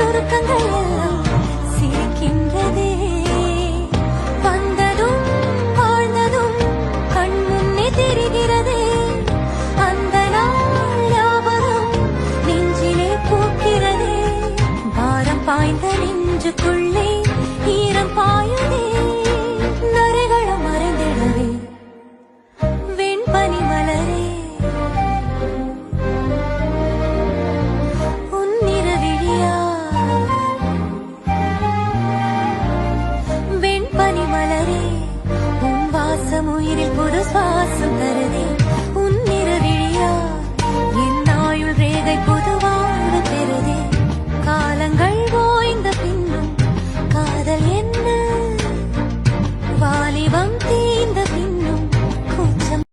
சுருக்கங்கள் எல்லாம் சிரிக்கின்றதே. வந்ததும் வாழ்ந்ததும் கண் முன்னே தெரிகிறதே. அந்த நாள் ஞாபகம் நெஞ்சிலே பூக்கிறதே. பாரம் பாய்ந்த நெஞ்சுக்குள்ளே ஈரம் பாயுதே. நரைகளும் மறைந்திடவே வெண்பனி மலரே. உன்னிரவிழியா வெண்பனி மலரே. உன் வாசம் உயிரில் புது சுவாசம் தர